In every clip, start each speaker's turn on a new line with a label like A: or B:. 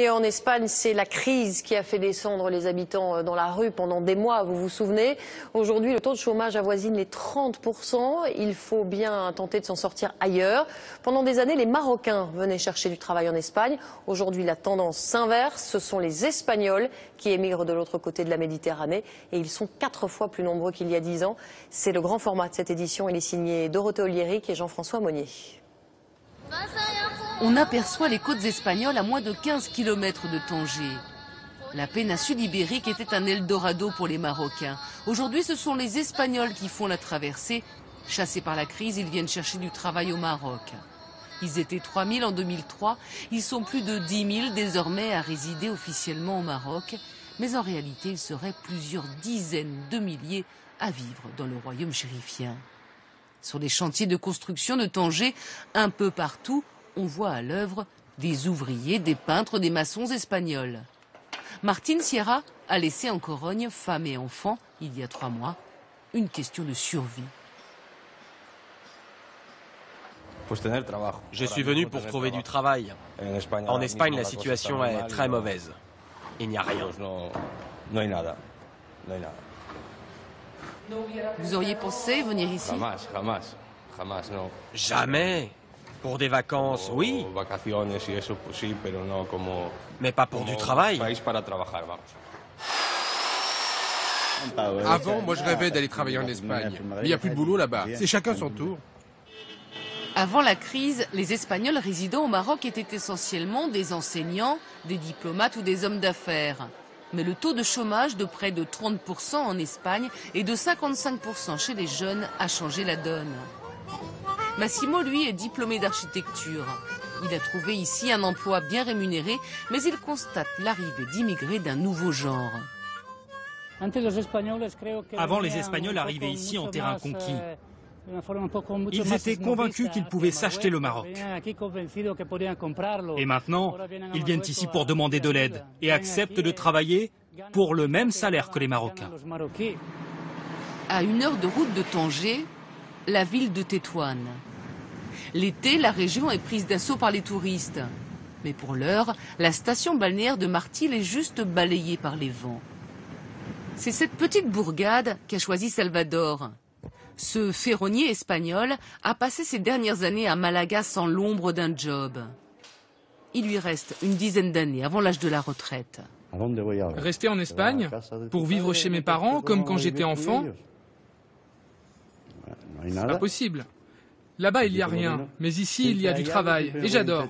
A: Et en Espagne, c'est la crise qui a fait descendre les habitants dans la rue pendant des mois, vous vous souvenez. Aujourd'hui, le taux de chômage avoisine les 30%. Il faut bien tenter de s'en sortir ailleurs. Pendant des années, les Marocains venaient chercher du travail en Espagne. Aujourd'hui, la tendance s'inverse. Ce sont les Espagnols qui émigrent de l'autre côté de la Méditerranée. Et ils sont 4 fois plus nombreux qu'il y a 10 ans. C'est le grand format de cette édition. Il est signé Dorothée Oliéric et Jean-François Monnier.
B: On aperçoit les côtes espagnoles à moins de 15 km de Tanger. La péninsule ibérique était un Eldorado pour les Marocains. Aujourd'hui, ce sont les Espagnols qui font la traversée. Chassés par la crise, ils viennent chercher du travail au Maroc. Ils étaient 3000 en 2003. Ils sont plus de 10 000 désormais à résider officiellement au Maroc. Mais en réalité, ils seraient plusieurs dizaines de milliers à vivre dans le royaume chérifien. Sur les chantiers de construction de Tanger, un peu partout, on voit à l'œuvre des ouvriers, des peintres, des maçons espagnols. Martín Sierra a laissé en Corogne, femme et enfants, il y a 3 mois, une question de survie.
C: Je suis venu pour trouver du travail. En Espagne, la situation est très mauvaise. Il n'y a rien.
B: Vous auriez pensé venir ici?
C: Jamais. Pour des vacances, oui. Mais pas pour du travail.
D: Avant, moi je rêvais d'aller travailler en Espagne. Mais il n'y a plus de boulot là-bas. C'est chacun son tour.
B: Avant la crise, les Espagnols résidant au Maroc étaient essentiellement des enseignants, des diplomates ou des hommes d'affaires. Mais le taux de chômage de près de 30% en Espagne et de 55% chez les jeunes a changé la donne. Massimo, lui, est diplômé d'architecture. Il a trouvé ici un emploi bien rémunéré, mais il constate l'arrivée d'immigrés d'un nouveau genre.
E: Avant, les Espagnols arrivaient ici en terrain conquis. Ils étaient convaincus qu'ils pouvaient s'acheter le Maroc. Et maintenant, ils viennent ici pour demander de l'aide et acceptent de travailler pour le même salaire que les Marocains.
B: À 1 heure de route de Tanger, la ville de Tétouan. L'été, la région est prise d'assaut par les touristes. Mais pour l'heure, la station balnéaire de Martil est juste balayée par les vents. C'est cette petite bourgade qu'a choisi Salvador. Ce ferronnier espagnol a passé ses dernières années à Malaga sans l'ombre d'un job. Il lui reste une dizaine d'années avant l'âge de la retraite.
D: Rester en Espagne pour vivre chez mes parents comme quand j'étais enfant, c'est pas possible. Là-bas, il n'y a rien, mais ici, il y a du travail, et j'adore.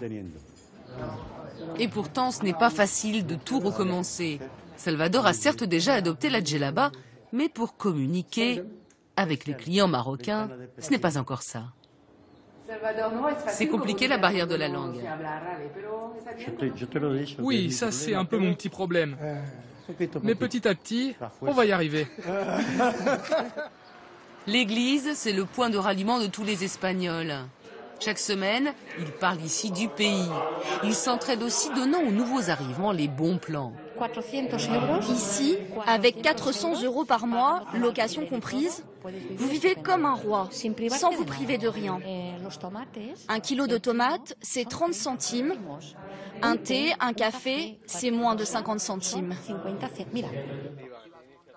B: Et pourtant, ce n'est pas facile de tout recommencer. Salvador a certes déjà adopté la djellaba, mais pour communiquer avec les clients marocains, ce n'est pas encore ça. C'est compliqué la barrière de la langue.
D: Oui, ça c'est un peu mon petit problème. Mais petit à petit, on va y arriver.
B: L'église, c'est le point de ralliement de tous les Espagnols. Chaque semaine, ils parlent ici du pays. Ils s'entraident aussi, donnant aux nouveaux arrivants les bons plans.
F: Ici, avec 400 € par mois, location comprise, vous vivez comme un roi, sans vous priver de rien. 1 kilo de tomates, c'est 30 centimes. Un thé, un café, c'est moins de 50 centimes.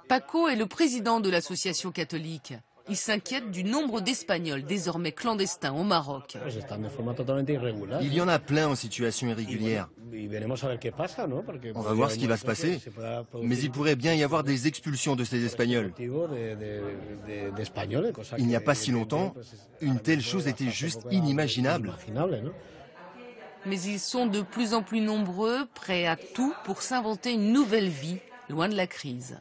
B: Paco est le président de l'association catholique. Il s'inquiète du nombre d'Espagnols désormais clandestins au Maroc.
G: Il y en a plein en situation irrégulière. On va voir ce qui va se passer. Mais il pourrait bien y avoir des expulsions de ces Espagnols. Il n'y a pas si longtemps, une telle chose était juste inimaginable.
B: Mais ils sont de plus en plus nombreux, prêts à tout pour s'inventer une nouvelle vie, loin de la crise.